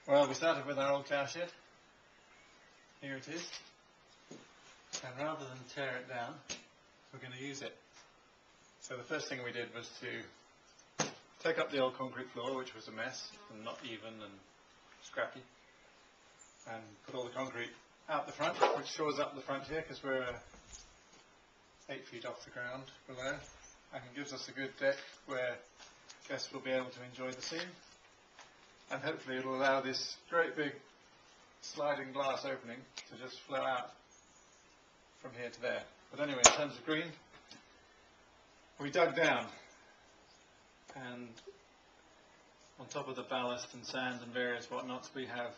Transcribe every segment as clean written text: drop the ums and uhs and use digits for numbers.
Well, we started with our old cow shed. Here it is. And rather than tear it down, we're going to use it. So the first thing we did was to take up the old concrete floor, which was a mess and not even and scrappy, and put all the concrete out the front, which shores up the front here because we're 8 feet off the ground below, and it gives us a good deck where guests will be able to enjoy the scene. And hopefully it will allow this great big sliding glass opening to just flow out from here to there. But anyway, in terms of green, we dug down, and on top of the ballast and sand and various whatnots, we have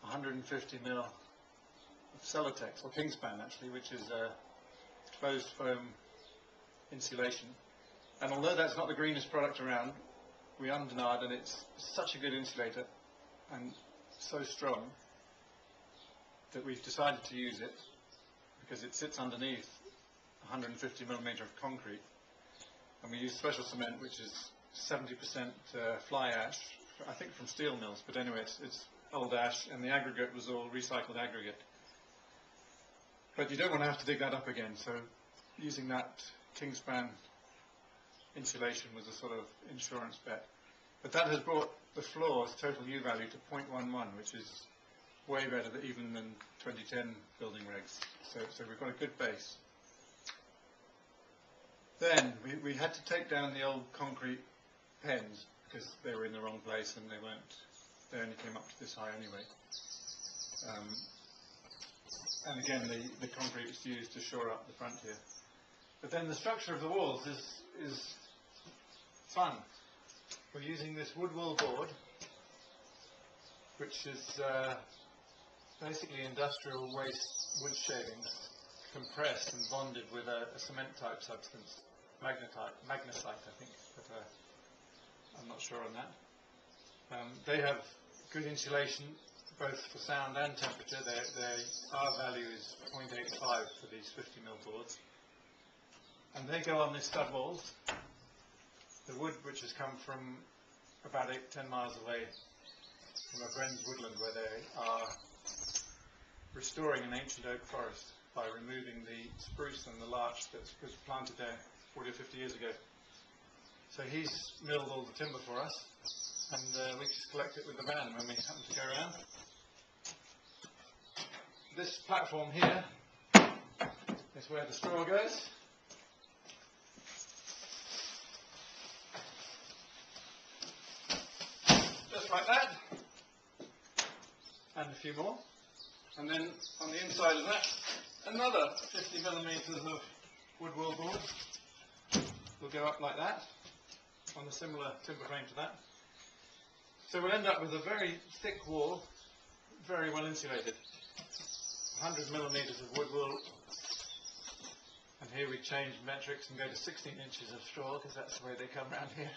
150 mil of Celotex, or Kingspan actually, which is a closed foam insulation. And although that's not the greenest product around, we undenied, and it's such a good insulator and so strong that we've decided to use it because it sits underneath 150 millimeter of concrete, and we use special cement, which is 70% fly ash, I think from steel mills, but anyway, it's old ash, and the aggregate was all recycled aggregate. But you don't want to have to dig that up again, so using that Kingspan insulation was a sort of insurance bet. But that has brought the floor's total U value to 0.11, which is way better even than 2010 building regs. So we've got a good base. Then we had to take down the old concrete pens because they were in the wrong place, and they only came up to this high anyway. And again, the concrete is used to shore up the front here. But then the structure of the walls is fun. We're using this wood wool board, which is basically industrial waste wood shavings compressed and bonded with a cement type substance, magnesite I think, but I'm not sure on that. They have good insulation both for sound and temperature. Their R value is 0.85 for these 50 mil boards, and they go on these stud walls. The wood, which has come from about 8-10 miles away from a friend's woodland, where they are restoring an ancient oak forest by removing the spruce and the larch that was planted there 40 or 50 years ago. So he's milled all the timber for us, and we just collect it with the van when we happen to go around. This platform here is where the straw goes. Just like that, and a few more, and then on the inside of that another 50 millimeters of wood wool board will go up like that on a similar timber frame to that. So we'll end up with a very thick wall, very well insulated. 100 millimeters of wood wool, and here we change metrics and go to 16 inches of straw because that's the way they come around here.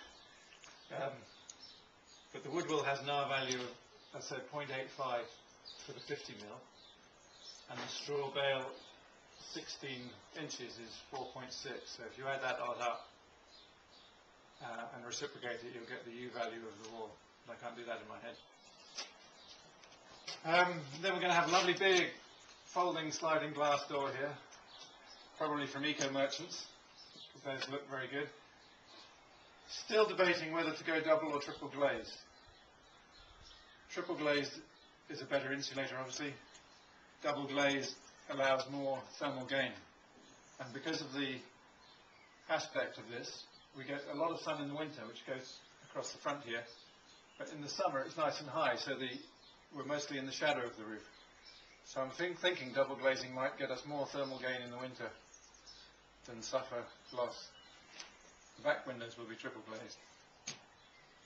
But the wood wool has an R value of, I said, 0.85 for the 50 mil, and the straw bale 16 inches is 4.6. So if you add that lot up and reciprocate it, you'll get the U value of the wall. But I can't do that in my head. Then we're going to have a lovely big folding sliding glass door here, probably from Eco Merchants, because those look very good. Still debating whether to go double or triple glazed. Triple glazed is a better insulator, obviously. Double glazed allows more thermal gain. And because of the aspect of this, we get a lot of sun in the winter, which goes across the front here. But in the summer, it's nice and high, so we're mostly in the shadow of the roof. So I'm thinking double glazing might get us more thermal gain in the winter than suffer loss. The back windows will be triple glazed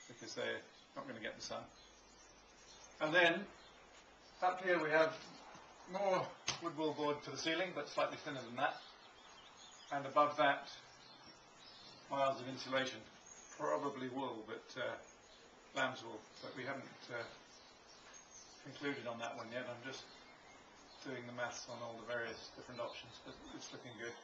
because they're not going to get the sun. And then up here we have more wood wool board for the ceiling, but slightly thinner than that. And above that, miles of insulation, probably wool, but lamb's wool. But we haven't concluded on that one yet. I'm just doing the maths on all the various different options, but it's looking good.